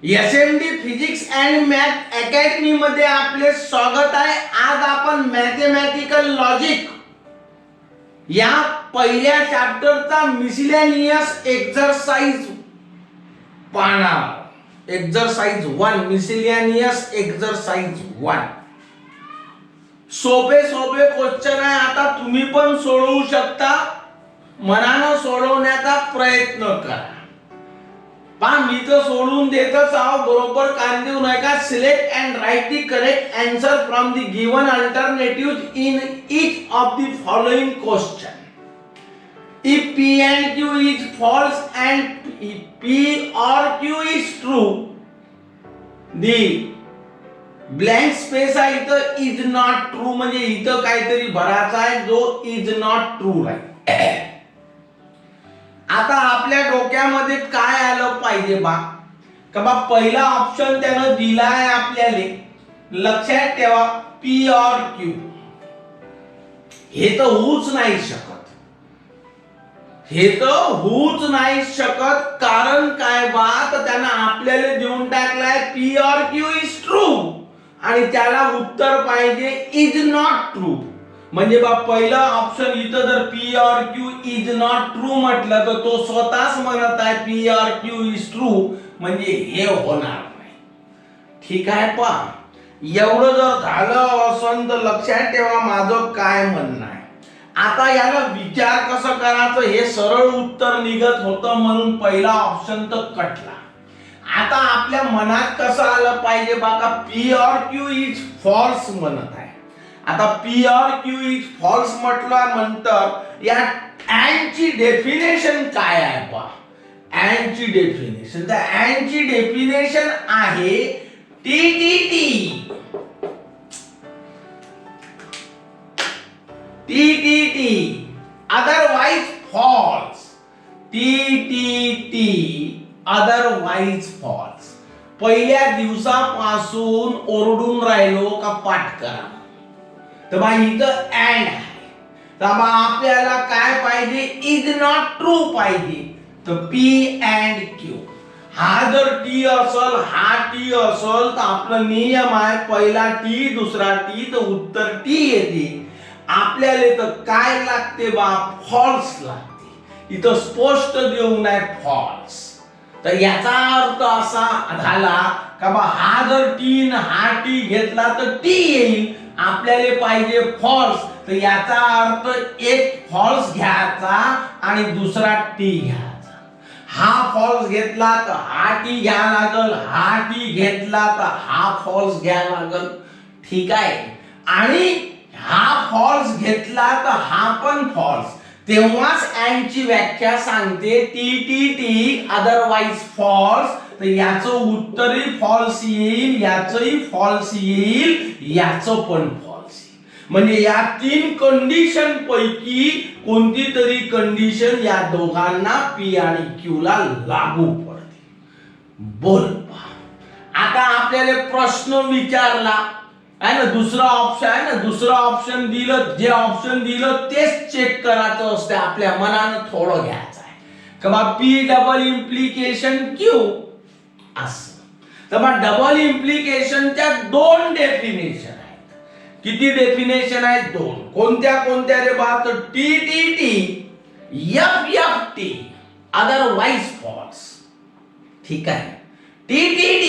SMD physics and math academy मध्ये आपले स्वागत आहे. आज आपण मॅथमॅटिकल लॉजिक या पहिल्या चॅप्टरचा मिसलेनियस एक्सरसाइज पाहणार. एक्सरसाइज 1 मिसलेनियस एक्सरसाइज 1 सोपे क्वेश्चन आहे. आता तुम्ही पण सोडवू शकता. मनानं सोडवण्याचा प्रयत्न करा. मी तर सोडून देतच आहो. बरोबर कान देऊ नका. Select and write the correct answer from the given alternative in each of the following question. If P and Q is false and P or Q is true, the blank space आहे इथं is not true म्हणजे इथं काहीतरी भरायचा आहे जो is not true आहे. आता आपल्या डोक्यामध्ये काय आलं पाहिजे बा पहिला ऑप्शन त्यानं दिला आहे आपल्याला. लक्षात ठेवा P और Q हे तर होऊच नाही शकत. कारण काय बा तर त्यानं आपल्याला देऊन टाकलाय P और Q इज ट्रू आणि त्याला उत्तर पाहिजे इज नॉट ट्रू. म्हणजे बा पहिला ऑप्शन इथं जर P और Q इज नॉट ट्रू म्हटलं तर तो स्वतःच म्हणत आहे P और Q इज ट्रू म्हणजे हे होणार नाही. ठीक आहे एवढं जर झालं असं तर लक्षात ठेवा माझं काय म्हणणं आहे. आता याला विचार कसं करायचं हे सरळ उत्तर निघत होतं म्हणून पहिला ऑप्शन तर कटला. आता आपल्या मनात कसं आलं पाहिजे P और Q इज फॉल्स म्हणत आहे. आता P और Q इज फॉल्स म्हटल्यानंतर या अँड ची डेफिनेशन काय आहे अँड ची डेफिनेशन. तर अँड ची डेफिनेशन आहे TTT otherwise false. TTT otherwise false. पहिल्या दिवसापासून ओरडून राहिलो का पाठ करा. तर इथं अँड आहे. तर आपल्याला काय पाहिजे इज नॉट ट्रू पाहिजे. तर P अँड Q हा जर T असेल हा T असेल तर आपला नियम आहे पहिला T दुसरा T तर उत्तर T येते. आपल्याला तर काय लागते फॉल्स लागते. इथं स्पष्ट देऊन आहे फॉल्स. तर याचा अर्थ असा झाला का हा जर T न हा T घेतला तर T येईल. आपल्याला पाहिजे फॉल्स. तर याचा अर्थ एक फॉल्स घ्यायचा आणि दुसरा T घ्यायचा. हा फॉल्स घेतला तर हा T घ्या लागल. हा T घेतला तर हा फॉल्स घ्या लागल. ठीक आहे. आणि हा फॉल्स घेतला तर हा पण फॉल्स. तेव्हाच अँड ची व्याख्या सांगते TTT अदरवाइज फॉल्स. तर याचं उत्तरही फॉल्स येईल याचंही फॉल्स येईल याचं पण फॉल्स येईल. म्हणजे या तीन कंडिशन पैकी कोणती तरी कंडिशन या दोघांना P आणि Q ला लागू पडते. बोल आता आपल्याला प्रश्न विचारला आहे ना. दुसरा ऑप्शन दिलं जे ऑप्शन दिलं तेच चेक करायचं असते. आपल्या मनानं थोडं घ्यायचं आहे P डबल इम्प्लिकेशन Q असं. तर डबल इम्प्लिकेशनच्या दोन डेफिनेशन आहेत. किती डेफिनेशन आहेत दोन. कोणत्या रे तर TTT FFT अदरवाइज फॉल्स. ठीक आहे. TTT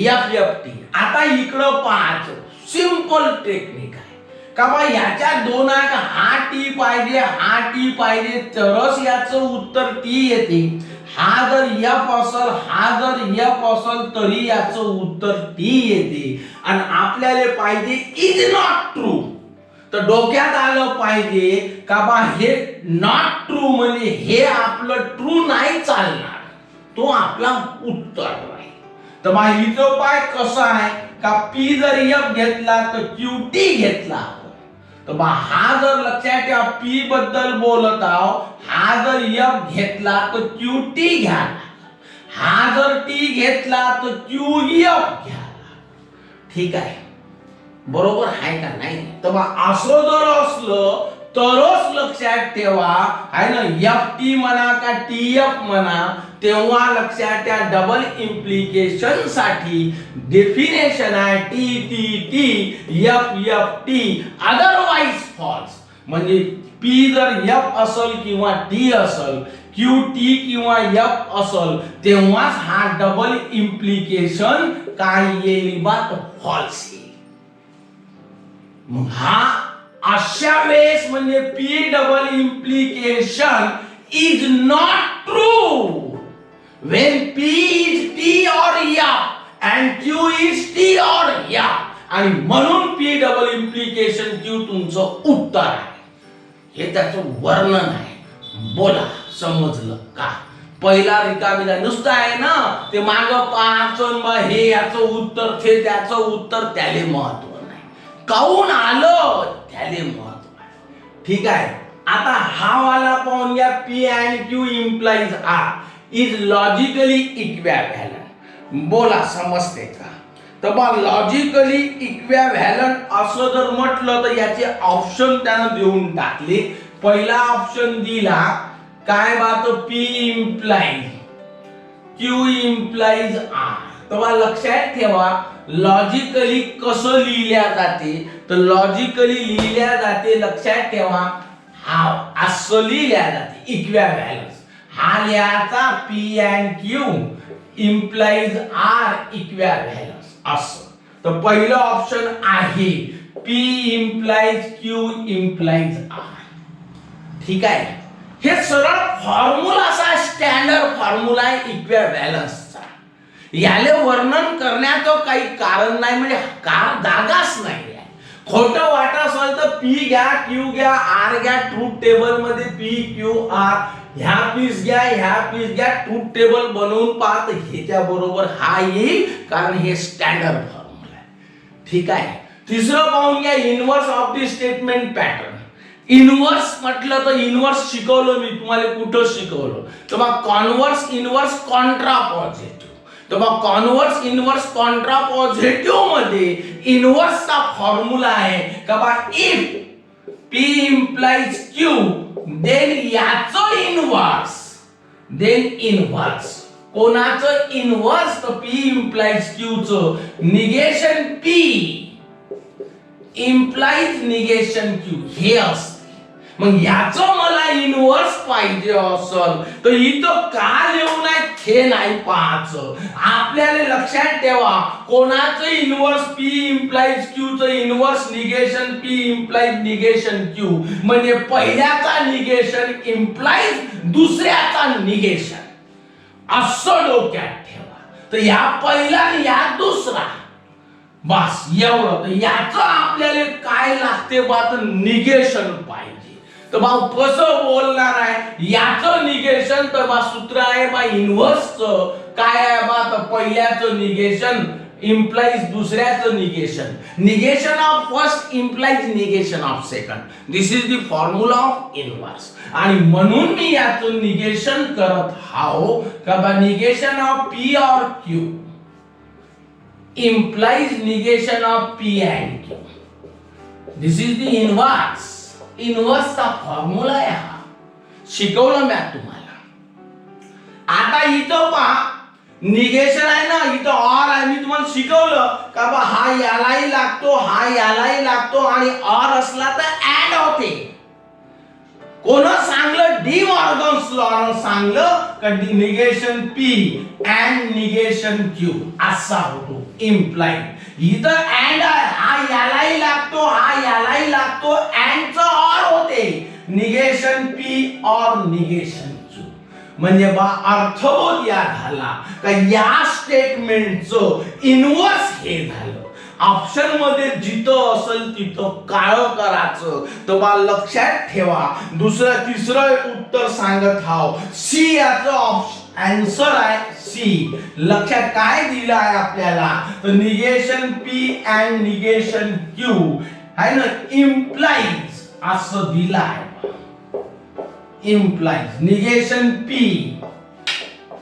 FFT. आता इकडं पाहायचं सिंपल टेक्निक आहे का याच्या दोन आहे हा T पाहिजे हा T पाहिजे तरच याचं उत्तर T येते. हा जर F असेल हा जर F असेल तरी याचं उत्तर T येते. आणि आपल्याला पाहिजे इज नॉट ट्रू. तर डोक्यात आलं पाहिजे का हे नॉट ट्रू म्हणजे हे आपलं ट्रू नाही चालणार. तो आपला उत्तर आहे. तर इथं पाय कसं आहे का P जर F घेतला तर QT घेतला. तर हा जर लक्षात ठेवा P बद्दल बोलत आहो. हा जर F घेतला तर QT घ्या. हा जर T घेतला तर QF घ्या. ठीक आहे. बरोबर आहे का नाही. तर असं जर असलं तरच लक्षात ठेवा आहे ना, एफ टी म्हणा का टी एफ म्हणा, तेव्हा लक्षात त्या डबल इम्प्लिकेशन साठी डेफिनेशन आहे T T T F F T otherwise false. म्हणजे पी जर एफ असेल किंवा टी असेल, क्यू टी किंवा एफ असेल, तेव्हाच हा डबल इम्प्लिकेशन काय येईल बा, फॉल्स येईल. मग हा अशा वेळेस म्हणजे P double implication is not true when p is t or f and q is t or f, आणि म्हणून p डबल इम्प्लिकेशन q तुमचं उत्तर आहे. हे त्याचं वर्णन आहे. बोला समजलं का? पहिला रिकामीला नुसतं आहे ना, ते माग पाहचन बा हे याचं उत्तर ते त्याचं उत्तर, त्याले महत्व नाही. काऊन आलं त्याले महत्व आहे. ठीक आहे. आता हा वाला पाहून घ्या, p and q implies r is logically equivalent. बोला समजते का? तर बा लॉजिकली इक्विव्हॅलंट असं जर म्हटलं तर याचे ऑप्शन त्यानं देऊन टाकले. पहिला ऑप्शन दिला काय बात, p implies q implies r. तर लक्षात ठेवा लॉजिकली कसं लिहिल्या जाते, तर लॉजिकली लिहिल्या जाते लक्षात ठेवा हा असं लिहिल्या जाते इक्विव्हॅलन्स. हा लिहायचा p and q implies r equivalence असं. तर पहिलं ऑप्शन आहे p implies q implies r. ठीक आहे. हे सरळ फॉर्म्युला असा स्टँडर्ड फॉर्म्युला आहे इक्विव्हॅलन्सचा. याले वर्णन करण्याचं काही कारण नाही, म्हणजे जागाच नाही. खोटं वाटत असेल तर p घ्या, q घ्या, r घ्या, ट्रूथ टेबल मध्ये p q r ह्या पीस घ्या, ह्या पीस घ्या, ट्रूथ टेबल बनवून पाहत ह्याच्या बरोबर हा येईल, कारण हे स्टँडर्ड फॉर्म्युला आहे. ठीक आहे. तिसरं पाहून घ्या, inverse of the statement pattern. Inverse म्हटलं तर इनव्हर्स शिकवलं मी तुम्हाला, कुठं शिकवलं तर मग कॉन्व्हर्स, इनव्हर्स, कॉन्ट्रा पॉझिटिव्ह. तर मग कॉन्व्हर्स, इनव्हर्स, कॉन्ट्रा पॉझिटिव्ह मध्ये इनव्हर्सचा फॉर्म्युला आहे का बा, if p implies q then याचं इनव्हर्स कोणाचं इनव्हर्स, तर p implies q चं negation p implies negation q हे असते. मग याचं मला इनव्हर्स पाहिजे असेल तर इथं का लिहून आहे हे नाही पाहायचं. आपल्याला लक्षात ठेवा कोणाचं इनव्हर्स p implies q चं inverse negation p implies negation q, म्हणजे पहिल्याचा निगेशन implies दुसऱ्याचा निगेशन असं डोक्यात ठेवा. तर या पहिला आणि या दुसरा, बस एवढं. तर याचं आपल्याला काय लागते बा, तर निगेशन पाहिजे. तर बा कसं बोलणार आहे याचं निगेशन, तर बा सूत्र आहे बा इनव्हर्सचं काय आहे बा, तर पहिल्याचं निगेशन implies दुसऱ्याचं negation. Negation of first implies negation of second. This is the formula of inverse. आणि म्हणून मी याचं निगेशन करत हाव का बा, निगेशन ऑफ p और q implies negation of p and q. This is the inverse. इनव्हर्सचा formula आहे हा, शिकवलं मी तुम्हाला. आता इथं पहा निगेशन आहे ना, इथं ऑर आहे, मी तुम्हाला शिकवलं का बा हा यालाही लागतो, हा यालाही लागतो, आणि ऑर असला तर ऍड होते. कोण सांगलं, डी मॉर्गन्स लॉ सांगलं का negation p and negation q असा होतो इम्प्लाइड. इथं अँड आहे, हा यालाही लागतो, हा यालाही लागतो, अँड च ऑर होते निगेशन p और निगेशन q. म्हणजे बा अर्थबोध या झाला का या स्टेटमेंटचं इनव्हर्स हे झालं. ऑप्शन मध्ये जिथं असेल तिथं काळं करायचं. तर बा लक्षात ठेवा दुसरं तिसरं उत्तर सांगत हाव सी याचं आन्सर आहे सी. लक्षात काय दिलं आहे आपल्याला, तर negation p and negation q आहे ना, इम्प्लाइज असं दिलं आहे. इम्प्लाइज निगेशन p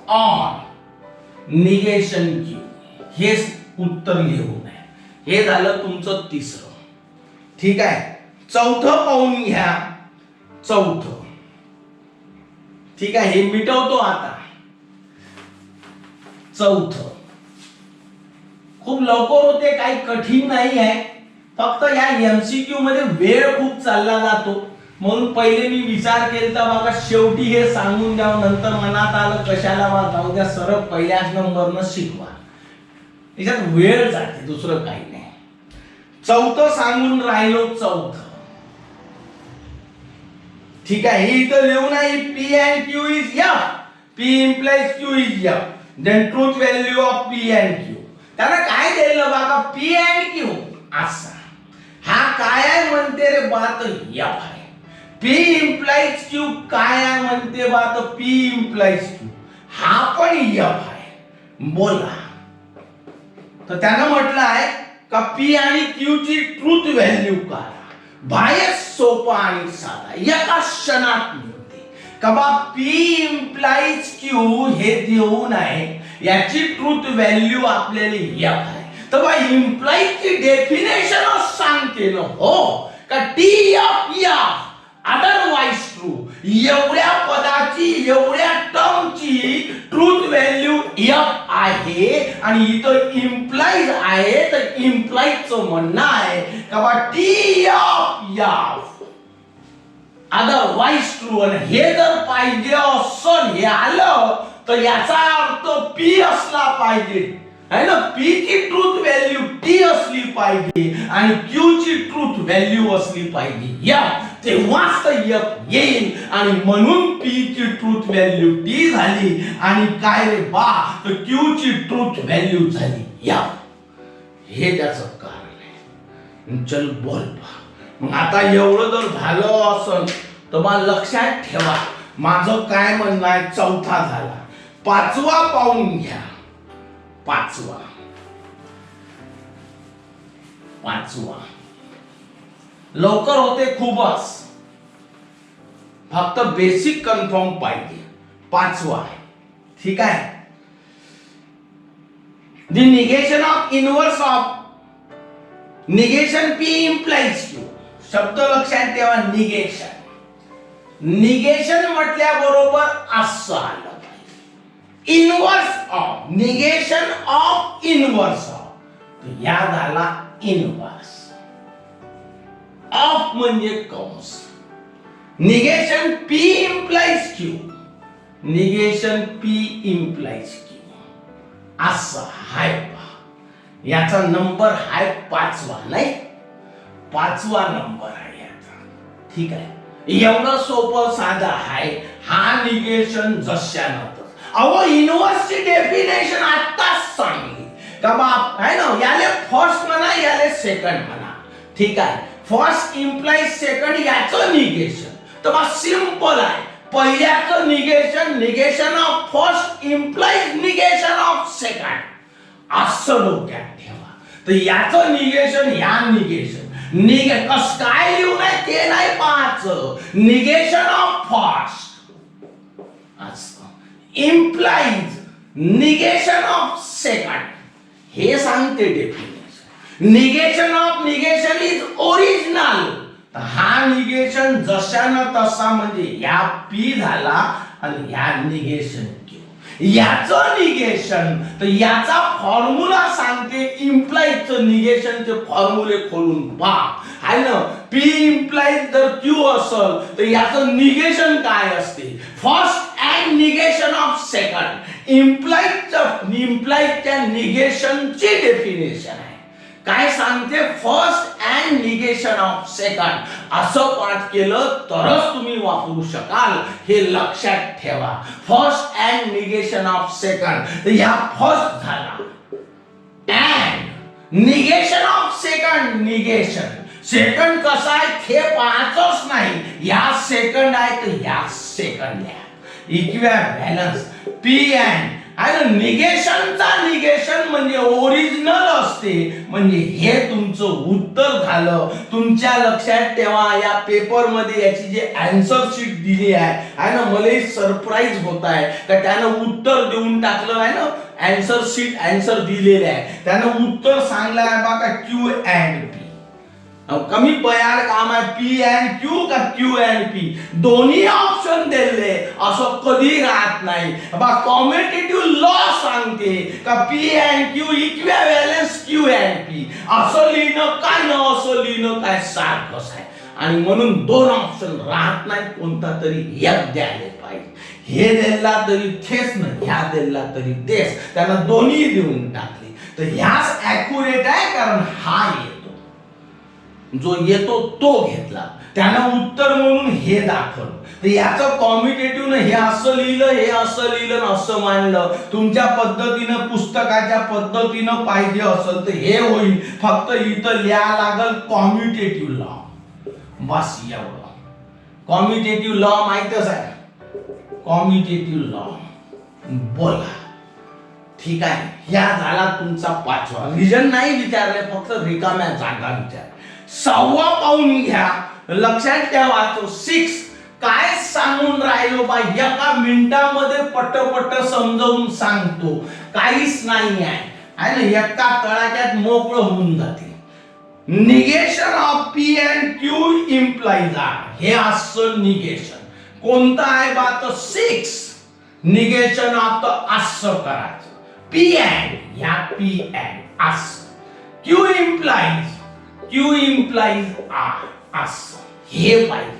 और निगेशन q हे उत्तर लिहून आहे. हे झालं तुमचं तिसरं. ठीक आहे. चौथं पाहून घ्या चौथं. ठीक आहे, हे मिटवतो आता. चौथं खूप लवकर होते, काही कठीण नाही आहे. फक्त या एमसीक्यू मध्ये वेळ खूप चालला जातो, म्हणून पहिले मी विचार केला बघा शेवटी हे सांगून द्यावं. नंतर मनात आलं कशाला बा जाऊ द्या, सरळ पहिल्याच नंबरनं शिकवा. याच्यात वेळ जाते, दुसरं काही नाही. चौथं सांगून राहिलो. चौथं ठीक आहे, हे इथं लिहून आहे. P and Q is F. P implies Q is F. Then truth value of P and Q. त्याला काय दिलं बघा, पी अँड क्यू असा. हा काय आहे म्हणते रे बा, तर एफ आहे. पी इम्प्लाइज क्यू काय आहे म्हणते बा, तर पी इम्प्लाइज क्यू हा पण एफ आहे. बोला. तर त्यानं म्हटलं आहे का पी आणि क्यू ची ट्रूथ व्हॅल्यू काढा. बाहेर सोपा आणि साधा, एका क्षणात मिळते. का बा पी इम्प्लाइज क्यू हे देऊन आहे, याची ट्रूथ व्हॅल्यू आपल्याला एफ आहे. तर बा इम्प्लाइज ची डेफिनेशन सांगते ना हो, का T F F otherwise true. एवढ्या पदाची एवढ्या टर्मची ट्रूथ व्हॅल्यू एफ आहे आणि इथं इम्प्लाइज आहे. तर इम्प्लाइजचं म्हणणं आहे का बा T F F otherwise true. आणि हे जर पाहिजे असं हे आलं तर याचा अर्थ पी असला पाहिजे है ना. पी ची ट्रूथ व्हॅल्यू टी असली पाहिजे आणि क्यू ची ट्रूथ व्हॅल्यू असली पाहिजे एफ. तेव्हाच तर एफ येईल. आणि म्हणून पी ची ट्रूथ व्हॅल्यू टी झाली आणि काय रे बा, तर क्यू ची ट्रूथ व्हॅल्यू झाली एफ. हे त्याचं कारण आहे. चल बोल बा. मग आता एवढं जर झालं असं तर मला लक्षात ठेवा माझं काय म्हणणं आहे. चौथा झाला, पाचवा पाहून घ्या. पाचवा लवकर होते खूपच, फक्त बेसिक कन्फर्म पाहिजे. पाचवा आहे ठीक आहे. The negation of inverse of negation P implies Q. शब्द लक्षात ठेवा, निगेशन. निगेशन म्हटल्या बरोबर असं आलं पाहिजे. Inverse of, negation of inverse of. या झाला इनवर्स ऑफ म्हणजे कंस. Negation P implies Q. Negation P implies Q असं हाय. याचा नंबर हाय पाचवा, नाही पाचवा नंबर आहे याचा. ठीक आहे, एवढं सोपं साधा आहे. हा निगेशन जशानं अहो इनवर्सची डेफिनेशन आत्ताच सांगली का बाप आहे ना. याले फर्स्ट म्हणा, याले सेकंड म्हणा. ठीक आहे, फर्स्ट इम्प्लाइज सेकंड याचं निगेशन तर बा सिंपल आहे. पहिल्याचं negation, negation of first implies negation of second असं डोक्यात ठेवा. तर याचं निगेशन या निगेशन कस काय लिहू नये ते नाही पाहायचं. निगेशन ऑफ फर्स्ट असं इम्प्लाइज निगेशन ऑफ सेकंड हे सांगते definition. Negation of negation is original. हा निगेशन जशानं तसा म्हणजे या पी झाला आणि या निगेशन क्यू. याचं निगेशन तर याचा फॉर्म्युला सांगते. इम्प्लाइजचं निगेशनचे फॉर्म्युले खोलून पहा आहे ना. पी इम्प्लाइज जर क्यू असेल तर याचं निगेशन काय असते. First and negation of second. इम्प्लाइजच्या निगेशनची डेफिनेशन आहे. काय सांगते, first and negation of second. असं पाठ केलं तरच तुम्ही वापरू शकाल. हे लक्षात ठेवा. First and negation of second. या फर्स्ट झाला and negation of second. Negation second कसा आहे हे पाहतच नाही. या सेकंड आहे तर या सेकंड आहे. इक्विव्हॅलन्स पी अँड आणि निगेशनचा निगेशन म्हणजे ओरिजिनल असते. म्हणजे हे तुमचं उत्तर झालं. तुमच्या लक्षात ठेवा या पेपर मध्ये याची जे आन्सर शीट दिली आहे ना, मला सरप्राईज होत आहे का त्यानं उत्तर देऊन टाकलं आहे ना. आन्सर शीट आन्सर दिलेले आहे, त्यानं उत्तर सांगलं आहे बघा क्यू अँड पी. कमी पयार काम आहे पी अँड क्यू का क्यू अँड पी दोन्ही ऑप्शन दिले असं कधी राहत नाही. कॉम्पिटिटिव्ह लॉ सांगते का P and Q equivalence Q and P असं लिहिणं काय न असं लिहिणं काय सारखंच आहे. आणि म्हणून दोन ऑप्शन राहत नाही, कोणता तरी एक द्यायला पाहिजे. हे दिला तरी तेच ना ह्या दिला तरी तेच, त्यांना दोन्ही देऊन टाकले तर ह्याच ऍक्युरेट आहे. कारण हा येतो जो येतो तो घेतला, त्यानं उत्तर म्हणून हे दाखवलं. तर याचं कॉम्पिटेटिव्ह हे असं लिहिलं, हे असं लिहिलं, असं मांडलं. तुमच्या पद्धतीनं पुस्तकाच्या पद्धतीनं पाहिजे असेल तर हे होईल. फक्त इथं लिहा लागल कॉम्पिटेटिव्ह लॉ, बस एवढं. कॉम्पिटेटिव्ह लॉ माहितच आहे. कॉम्पिटेटिव्ह लॉ बोला. ठीक आहे, ह्या झाला तुमचा पाचवा. रिजन नाही विचारले, फक्त रिकाम्या जागा विचार. सहावा पाहून घ्या. लक्षात ठेवा तो 6 काय सांगून राहिलो बा एका मिनिटामध्ये पटपट समजावून सांगतो. काहीच नाही आहे ना, एका तळाच्यात मोकळं होऊन जाते. Negation of P and Q implies R. हे असं निगेशन कोणतं आहे बा तर 6. निगेशन ऑफ तर असं करायचं. पी अँड ह्या पी अँड असं. क्यू इम्प्लाइज आर असं हे पाहिजे.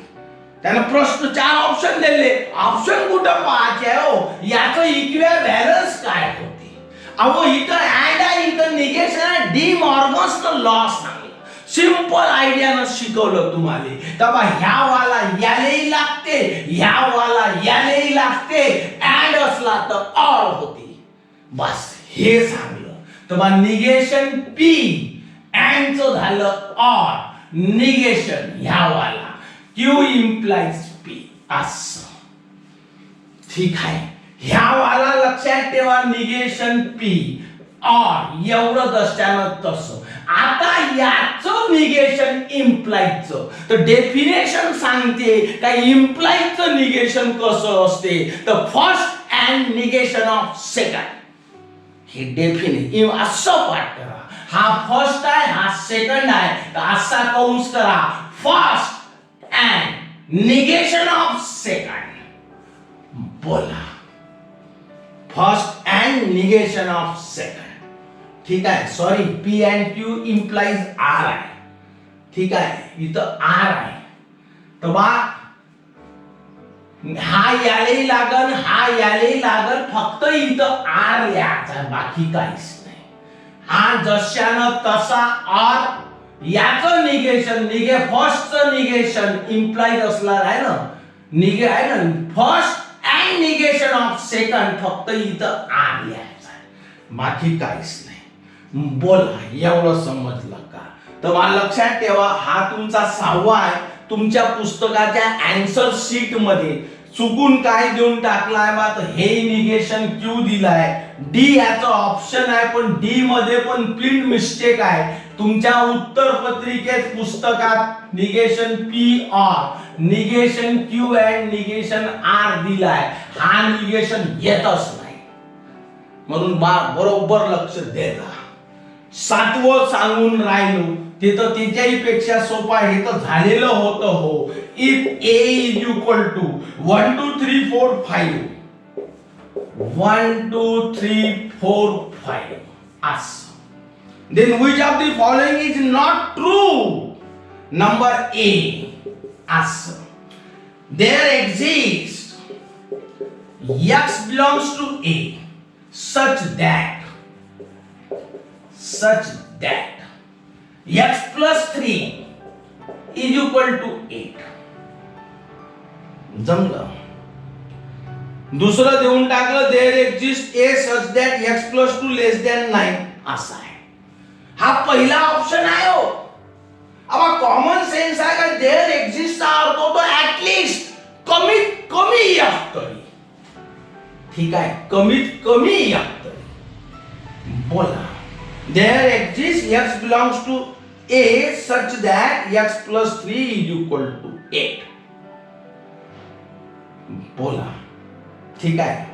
त्यानं प्रश्न 4 ऑप्शन दिले. ऑप्शन कुठं पाहायचे हो, याचं इक्विव्हॅलन्स काय होते. अहो इथं ऍड आहे, इथं निगेशन आहे. डी मॉर्गन्सनं लॉ सांगितलं. सिंपल आयडियानं शिकवलं तुम्हाला. तर ह्या वाला यालेही लागते, ह्या वाला यालेही लागते. ऍड असला तर ऑर होते, बस हे सांगलं. तर निगेशन पी अँड चं झालं ऑर. निगेशन ह्या वाला क्यू इम्प्लाइज पी असं. ठीक आहे, ह्या वाला लक्षात ठेवा. निगेशन पी ऑर एवढं दसत्यानं तसं. आता याचं निगेशन इम्प्लाइजचं तर डेफिनेशन सांगते का इम्प्लाइजचं निगेशन कसं असते. तर first and negation of second. हे डेफिनेट असं पाठ करा. हा फर्स्ट आहे, हा सेकंड आहे, तर असा कंस करा. First and negation of second. बोला first and negation of second. ठीक आहे, sorry P and Q implies R आहे. ठीक आहे, इथं आर आहे. तर बा हा यालेही लागल, हा यालेही लागल. फक्त इथं आर याचा, बाकी काहीच नाही. हा जशानं तसा आर. याचं निगेशन फर्स्टचं निगेशन इम्प्लाइज असणार आहे ना, निगे आहे ना. First and negation of second फक्त इथं आर यायचा आहे, बाकी काहीच नाही. बोला एवढं समजलं का. तर मला लक्षात ठेवा हा तुमचा 6वा आहे. तुमच्या पुस्तकाच्या आन्सर शीट मध्ये चुकून काय देऊन टाकलाय बा तर हे निगेशन क्यू दिलाय. डी याचं ऑप्शन आहे पण डी मध्ये पण प्रिंट मिस्टेक आहे. तुमच्या उत्तर पत्रिकेत पुस्तकात negation P or, negation Q and negation R दिलाय. हा निगेशन येतच नाही, म्हणून बरोबर लक्ष द्यायला. 7वं सांगून राहिलो ते तर त्याच्याही पेक्षा सोपा. हे तर झालेलं होतं हो. If A is equal to 1 2 3 4 5 1 2 3 4 5 असं. then which of the following is not true. number A असं. there exists x belongs to A such that x plus 3 is equal to 8. जमलं. दुसरं देऊन टाकलं there exists A such that x plus 2 less than 9 असं आहे. हा पहिला option आहे हो. अब कॉमन सेन्स आहे का there exists चा अर्थ होतो ऍटलीस्ट, कमीत कमी एक तरी. ठीक आहे, कमीत कमी एक तरी. बोला there exists x belongs to A such that x plus 3 is equal to 8. बोला. ठीक आहे.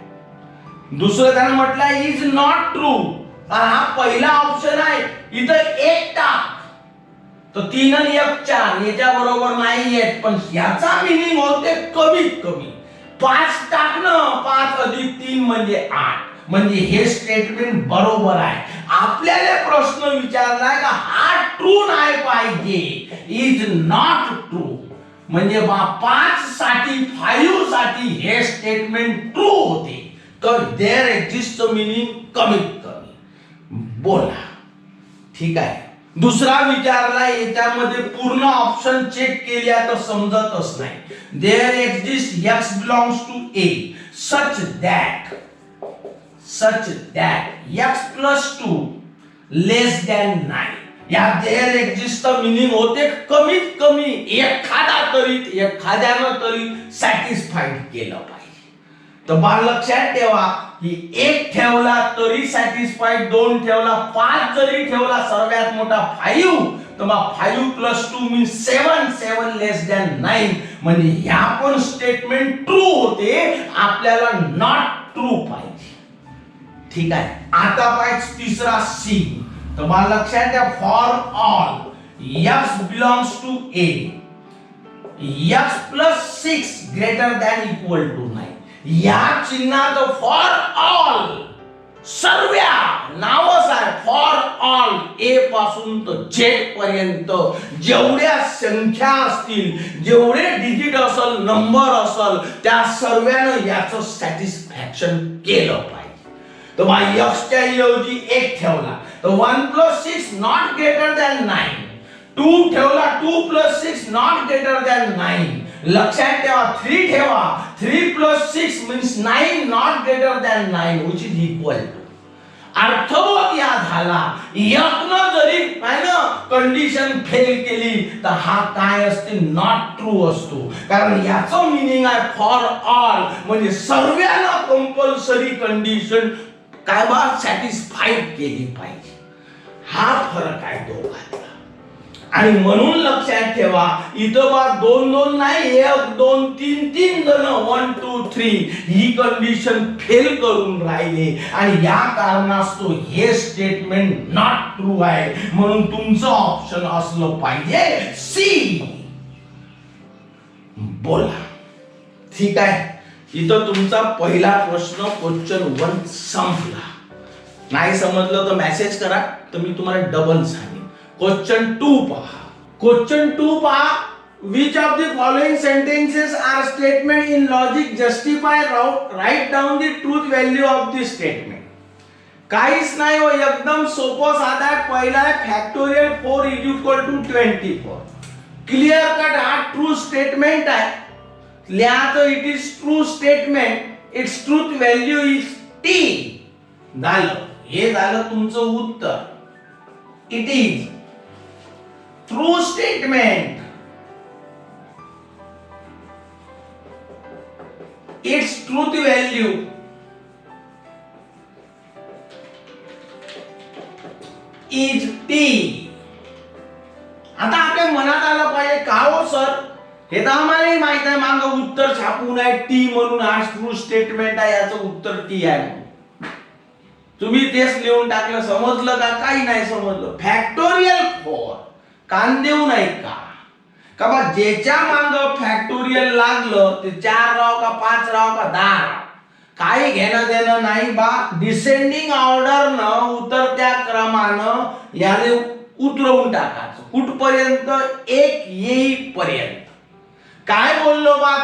दुसरं त्यानं म्हटलं इज नॉट ट्रू. हा पहिला ऑप्शन आहे, इथं 1 टाक तर 3 आणि 1 4 याच्या बरोबर नाही येत, पण याचा मिनिंग होते कमीत कमी 5 टाकणं, 5 अधिक 3 म्हणजे 8, म्हणजे हे स्टेटमेंट बरोबर आहे. आपल्याला प्रश्न विचारलाय का हा ट्रू नाही पाहिजे, इज नॉट ट्रू, म्हणजे 5 साठी 5 साठी हे स्टेटमेंट ट्रू होते, तर देअर एक्झिस्ट मीनिंग कमीत कमी. बोला. ठीक आहे. दुसरा विचारला, याच्यामध्ये पूर्ण ऑप्शन चेक केल्या तर समजतच नाही. There exist x belongs to a such that x plus 2 less than 9. या देअर एक्झिस्ट मीनिंग होते कमीत कमी एखाद्यानं तरी सॅटिस्फाईड केलं पाहिजे. तर बाळ लक्षात ठेवा की 1 ठेवला तरी सॅटिस्फाईड, 2 ठेवला, 5 जरी ठेवला सर्वात मोठा 5, तर मग 5 plus 2 means 7, 7 less than 9, म्हणजे ह्या पण स्टेटमेंट ट्रू होते, आपल्याला नॉट ट्रू पाहिजे. ठीक आहे. आता पाहिजे तिसरा सी. तर मला लक्षात द्या, for all x belongs to a x plus 6 greater than equal to 9. या चिन्हात फॉर ऑल सर्व नावच आहे. फॉर ऑल ए पासून तर झेड पर्यंत जेवढ्या संख्या असतील, जेवढे डिजिट असल, नंबर असल, त्या सर्वांना याचं सॅटिस्फॅक्शन केलं पाहिजे. तर मग x च्या ऐवजी 1 ठेवला तर 1 plus 6 not greater than 9. 2 ठेवला, 2 plus 6 not greater than 9. लक्षात ठेवा 3 ठेवा, 3 plus 6 means 9 not greater than 9, which is equal to. अर्थवत या झाला. एकनं जरी कंडिशन फेल केली तर हा काय असते, नॉट ट्रू असतो, कारण याचं मिनिंग आहे फॉर ऑल, म्हणजे सर्वांना कंपल्सरी कंडिशन काय बा सॅटिस्फाईड केली पाहिजे. हा फरक आहे दोघांचा. आणि म्हणून लक्षात ठेवा इथं बा 2 2 नाही, 1 2 3 3 जण 1 2 3 ही कंडिशन फेल करून राहिले, आणि या कारणास्तव हे स्टेटमेंट नॉट ट्रू आहे. म्हणून तुमचं ऑप्शन असलं पाहिजे सी. बोला. ठीक आहे. इथं तुमचा पहिला प्रश्न क्वेश्चन 1 संपला. नाही समजलं तर मेसेज करा, तर मी तुम्हाला डबल सांगेन. क्वेश्चन 2 पहा. क्वेश्चन 2 पहा. Which of the following sentences are statement in logic justify write down the truth value of the statement. काहीच नाही हो, एकदम सोपं साधा आहे. पहिला आहे factorial 4 is equal to 24. Clear cut हा ट्रू स्टेटमेंट आहे. लिहायचं it is true statement, it's truth value is T. झालं. हे झालं तुमचं उत्तर. It is true statement, it's truth value is T. आता आपल्या मनात आलं पाहिजे का हो सर, हे तर आम्हालाही माहित आहे, मागं उत्तर छापून आहे टी म्हणून, हा ट्रू स्टेटमेंट आहे, याचं उत्तर टी आहे. तुम्ही तेच लिहून टाकलं, समजलं का? काही नाही समजलं. फॅक्टोरियल 4 कान देऊ नाही का बा, ज्याच्या मागं फॅक्टोरियल लागलं ते 4 राव का 5 राव का 10 राव, काही घेणं देणं नाही बा. डिसेंडिंग ऑर्डर न उतरत्या क्रमानं याने उतरवून टाकायचं कुठपर्यंत, 1 येईपर्यंत. काय बोललो बा,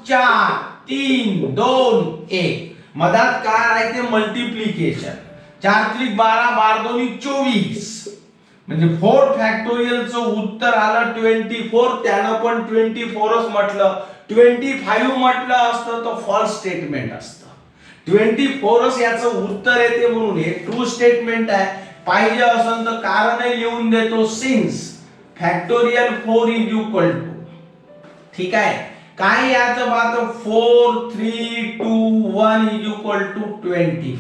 4 3 2 1 मधात काय आहे ते मल्टिप्लिकेशन. 4 3 12 12 2 24, म्हणजे 4 फॅक्टोरियलचं उत्तर आलं 24. त्यानं पण 24च म्हटलं. 25 म्हटलं असतं तर फॉल्स स्टेटमेंट असतं. 24च याचं उत्तर येते, म्हणून हे ट्रू स्टेटमेंट आहे. पाहिजे असेल तर कारणही लिहून देतो, since factorial 4 is equal to. ठीक आहे. काय याचं बात 4 3 2 1 इज इक्वल टू 24,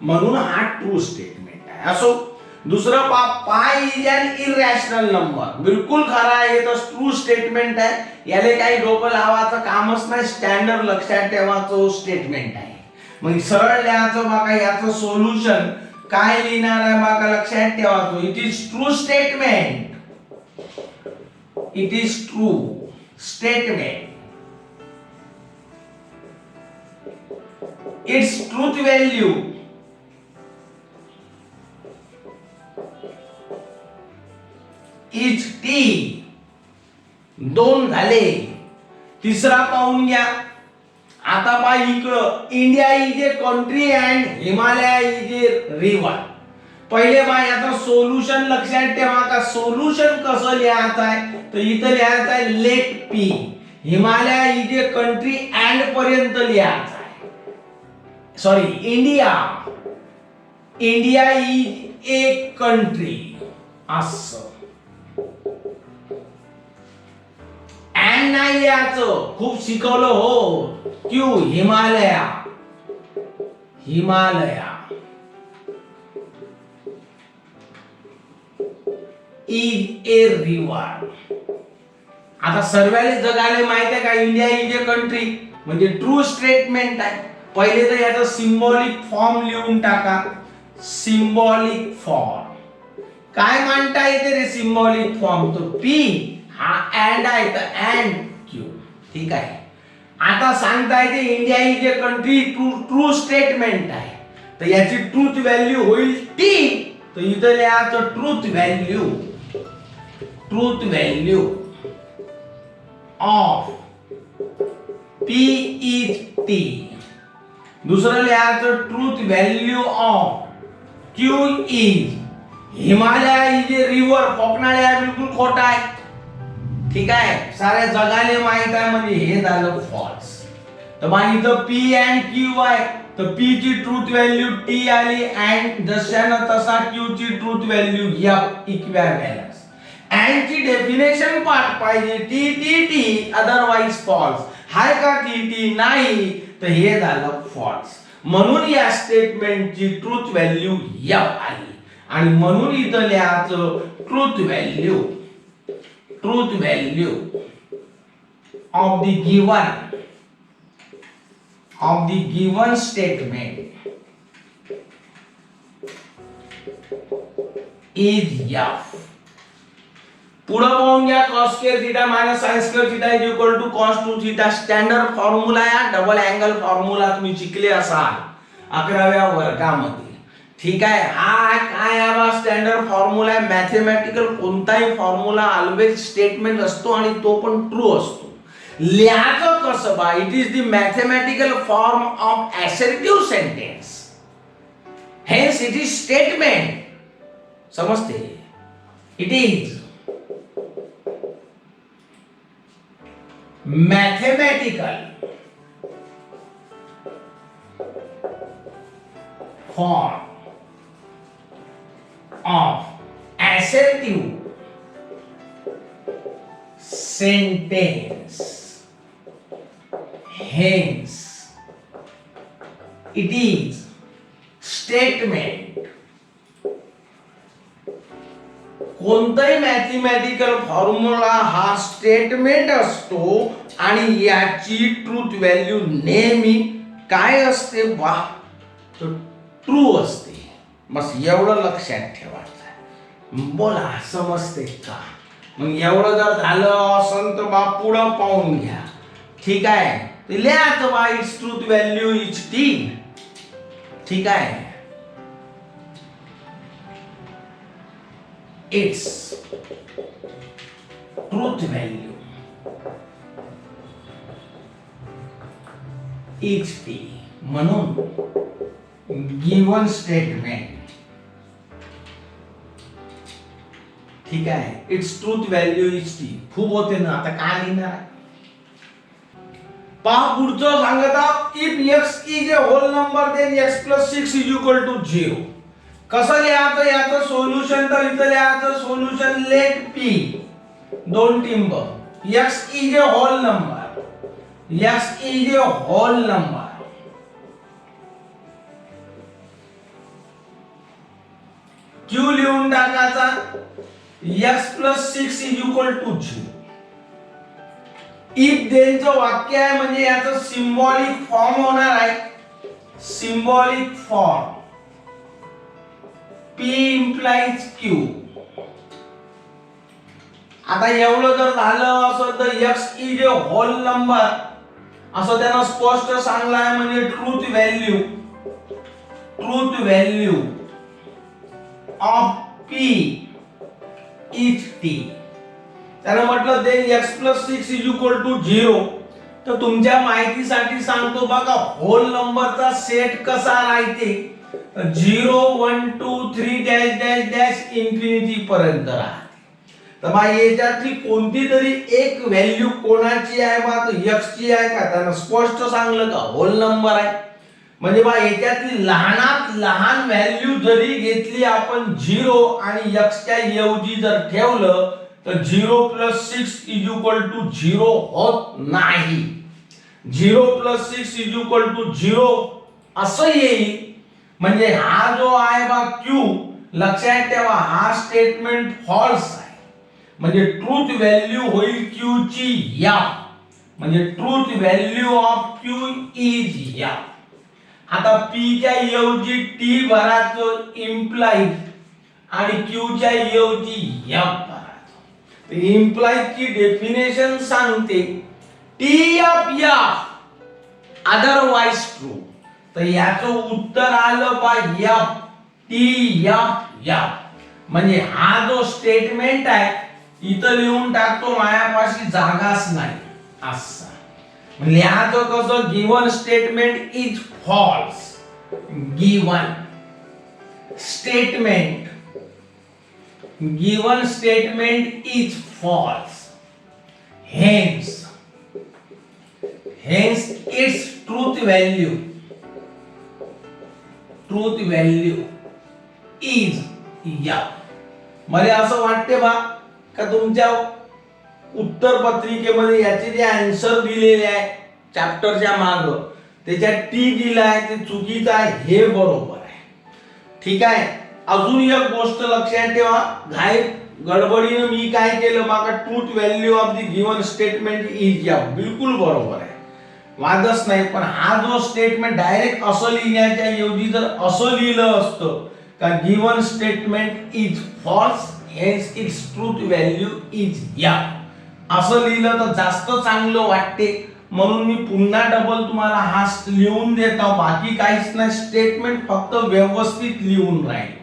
म्हणून हा ट्रू स्टेटमेंट आहे. असो. दुसरं पाय इज एन इरॅशनल नंबर. बिलकुल खरा आहे, हे तर ट्रू स्टेटमेंट आहे. याले काही डोकं लावायचं कामच नाही, स्टँडर्ड लक्षात ठेवायचं स्टेटमेंट आहे. मग सरळ लिहायचं बघा, याचं सोल्युशन काय लिहिणार आहे बघा, लक्षात ठेवायचं. It is true statement It is true statement. Its truth value is T. दोन झाले. तिसरा पाहून घ्या. आता पहा इकडं India is a country and Himalaya is a river. पहिले पहा याचं सोल्युशन लक्षात ठेवा. का सोल्युशन कसं लिहायचं आहे तर इथं लिहायचं आहे let P. Himalaya is a country and पर्यंत लिहायचं आहे. Sorry India is a country असं. अँड नाही लिहायचं. खूप शिकवलं हो. Q Himalaya is a river. आता सर्वांनी जगाले माहित आहे का इंडिया इज ए कंट्री म्हणजे ट्रू स्टेटमेंट आहे. पहिले तर याचा सिंबॉलिक फॉर्म लिहून टाका. सिंबॉलिक फॉर्म काय म्हणता येते रे सिंबॉलिक फॉर्म. तो पी हा अँड आहे तर अँड क्यू. ठीक आहे. आता सांगता येते India is a country true statement आहे तर याची ट्रूथ व्हॅल्यू होईल टी. तर इथं लिहायचं truth value of P is T. दुसरं लिहायचं truth value of Q is Himalaya is a river. कोकणाळे आहे बिलकुल खोटा आहे. ठीक आहे. साऱ्या जगाले माहित आहे म्हणजे हे झालं फॉल्स. तर मग इथं पी अँड क्यू आहे तर पी ची ट्रूथ व्हॅल्यू टी आली अँड जशानं तसा क्यू ची truth value F equivalence. And ची डेफिनेशन पाठ पाहिजे T T T otherwise false. हाय का टी टी नाही तर हे झालं फॉल्स. म्हणून या स्टेटमेंटची ट्रूथ व्हॅल्यू एफ आली आणि म्हणून इथं लिहायचं truth value of the given statement is F. पुढे पाहून घ्या cos square theta minus sin square theta is equal to cos 2 theta. Standard formula या डबल अँगल फॉर्म्युला तुम्ही शिकले असाल 11व्या वर्गामध्ये. ठीक आहे. हा काय आहे स्टँडर्ड फॉर्म्युला आहे. मॅथेमॅटिकल कोणताही फॉर्म्युला ऑलवेज स्टेटमेंट असतो आणि तो पण ट्रू असतो. लिहायचं कसं बा. It is the mathematical form of assertive sentence. Hence it is statement. समजते. It is mathematical form of assertive sentence. Hence it is statement. कोणताही मॅथेमॅटिकल फॉर्म्युला हा स्टेटमेंट असतो आणि याची ट्रूथ व्हॅल्यू नेहमी काय असते बा तर ट्रू असते. बस एवढं लक्षात ठेवायचं. बोला समजते का. मग एवढं जर झालं असं तर बा पुढं पाहून घ्या. ठीक आहे. लिहायचं बा its truth value is T. ठीक आहे. Its truth value is T. म्हणून गिवन स्टेटमेंट. ठीक आहे. Its truth value is T. खूप होते ना. आता काय लिहिणार. पहा पुढचं सांगत if x is a whole number then x + 6 is equal to 0. कसं लिहायचं याचं सोल्युशन तर इथं लिहायचं सोल्युशन लेट p दोन टिंब x is a whole number. Q लिहून टाकायचा x + 6 is equal to 0. If देनचं वाक्य आहे म्हणजे याचं सिंबॉलिक फॉर्म होणार आहे. Symbolic form P implies Q. आता एवढं जर झालं असं तर x is a whole number असं त्यानं स्पष्ट सांगलाय, म्हणजे truth value of p is t. त्यानं म्हटलं then x + 6 is equal to 0. तर तुमच्या माहितीसाठी सांगतो बघा, होल नंबरचा सेट कसा राहते, 0 1 2 3 डॅश डॅश डॅश इन्फिनिटी पर्यंत राहते. तर बा याच्यातली कोणती तरी एक व्हॅल्यू कोणाची आहे बा, तर x ची आहे का, त्यानं स्पष्ट सांगलं का होल नंबर आहे. म्हणजे बा याच्यातली लहानात लहान व्हॅल्यू जरी घेतली आपण 0 आणि x च्या ऐवजी जर ठेवलं तर 0 + 6 इज इक्वल टू 0 होत नाही. 0 + 6 इज इक्वल टू 0 असं येईल. म्हणजे हा जो आहे बा q, लक्षात ठेवा हा स्टेटमेंट फॉल्स आहे. म्हणजे ट्रूथ व्हॅल्यू होईल q ची f. म्हणजे truth value of q is f. आता p च्या ऐवजी t भरायचं इम्प्लाइड आणि q च्या ऐवजी f भरायचं. इम्प्लाइड ची डेफिनेशन सांगते TF अदरवाइज ट्रू. तर याचं उत्तर आलं बा F TF. म्हणजे हा जो स्टेटमेंट आहे इथं लिहून टाकतो, मायापाशी जागाच नाही असा. म्हणजे लिहायचं कसं, given statement is false. Given statement is false. Hence its truth value is F. मला असं वाटते बा का तुमच्या उत्तर पत्रिकेमध्ये याचे जे आन्सर दिलेले आहे चॅप्टरच्या माग त्याच्यात टी दिलाय ते चुकीचं आहे, हे बरोबर आहे. ठीक आहे. अजून एक गोष्ट लक्षात ठेवा, घाई गडबडीने मी काय केलं बघा, truth value of the given statement is F बिलकुल बरोबर आहे, वादच नाही. पण हा जो स्टेटमेंट डायरेक्ट असं लिहिण्याच्या ऐवजी जर असं लिहिलं असतं का given statement is false hence its truth value is F असं लिहिलं तर जास्त चांगलं वाटते. म्हणून मी पुन्हा डबल तुम्हाला हा लिहून देतो. बाकी काहीच नाही, स्टेटमेंट फक्त व्यवस्थित लिहून राहील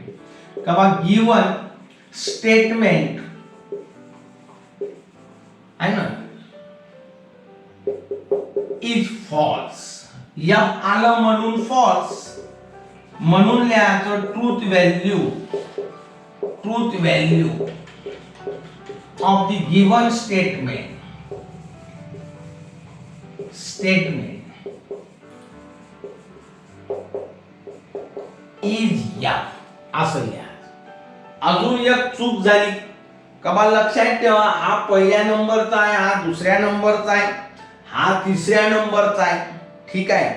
का बा गिवन स्टेटमेंट आहे ना इज फॉल्स. F आलं म्हणून फॉल्स, म्हणून लिहायचं truth value of the given statement is F असं लिहा. अजून एक चूक झाली का बा, लक्षात ठेवा हा पहिल्या नंबरचा आहे, हा दुसऱ्या नंबरचा आहे, हा तिसऱ्या नंबरचा आहे. ठीक आहे.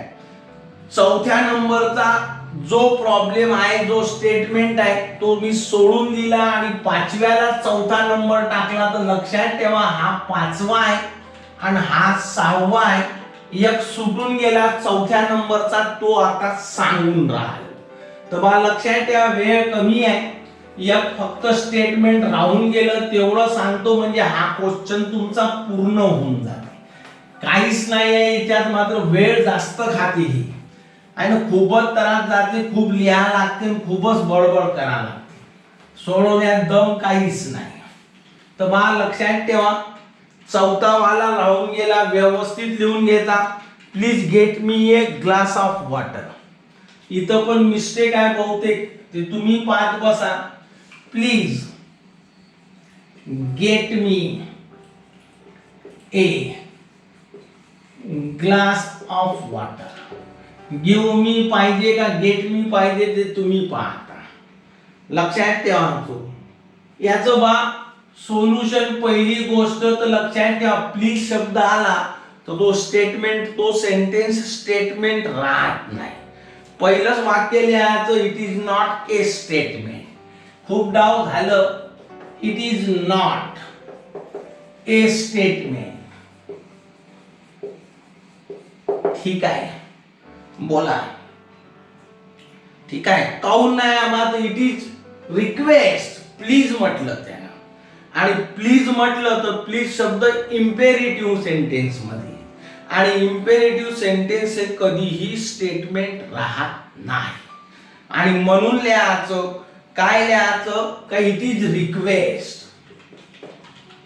चौथ्या नंबरचा जो प्रॉब्लेम आहे, जो स्टेटमेंट आहे तो मी सोडून दिला आणि पाचव्याला चौथा नंबर टाकला. तर लक्षात ठेवा हा पाचवा आहे आणि हा सहावा आहे. एक सुटून गेला चौथ्या नंबरचा, तो आता सांगून राहिला. तर बा लक्षात ठेवा वेळ कमी आहे, एक फक्त स्टेटमेंट राहून गेलं तेवढं सांगतो, म्हणजे हा क्वेश्चन तुमचा पूर्ण होऊन जातो. काहीच नाही आहे याच्यात, मात्र वेळ जास्त खाते ही आणि खूपच त्रास जाते, खूप लिहा लागते, खूपच बडबड करा लागते, सोडवण्यात दम काहीच नाही. तर बा लक्षात ठेवा चौथा वाला राहून गेला, व्यवस्थित लिहून घेता. Please get me a glass of water. इथं पण मिस्टेक आहे बहुतेक, ते तुम्ही पाहत बसा. Please get me a glass of water. Give me पाहिजे का गेट मी पाहिजे ते तुम्ही पाहता. लक्षात ठेवा याचं बा सोल्युशन. पहिली गोष्ट तर लक्षात ठेवा, प्लीज शब्द आला तर तो स्टेटमेंट, तो सेंटेन्स स्टेटमेंट राहत नाही. पहिलंच वाक्य लिहायचं it is not a statement. खूप डाव झालं, it is not a statement. ठीक आहे, बोला. ठीक आहे, काऊन नाही आम्हाला इट इज रिक्वेस्ट, प्लीज म्हटलं त्यानं. आणि प्लीज म्हटलं तर प्लीज शब्द इम्पेरेटिव्ह सेंटेन्स मध्ये, आणि इम्पेरेटिव्ह सेंटेन्स हे कधीही स्टेटमेंट राहत नाही. आणि म्हणून लिहायचं काय, लिहायचं का it is request,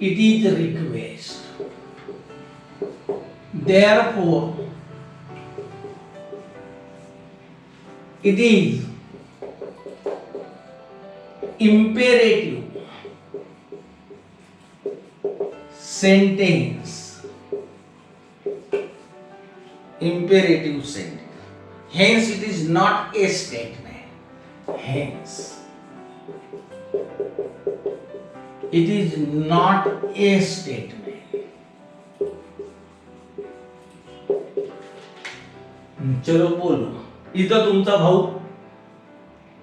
it is request, therefore it is imperative sentence, imperative sentence, hence it is not a statement, hence it is not a statement. चलो बोलो. इथं तुमचा भाऊ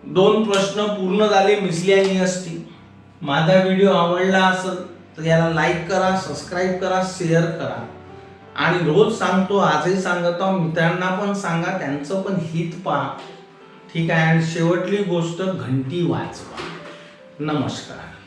2 प्रश्न पूर्ण झाले मिसलेनियसचे. माझा व्हिडिओ आवडला असेल तर याला लाईक करा, सबस्क्राईब करा, शेअर करा. आणि रोज सांगतो, आजही सांगतो, मित्रांना पण सांगा, त्यांचं पण हित पहा. ठीक आहे. आणि शेवटली गोष्ट, घंटी वाजवा. नमस्कार.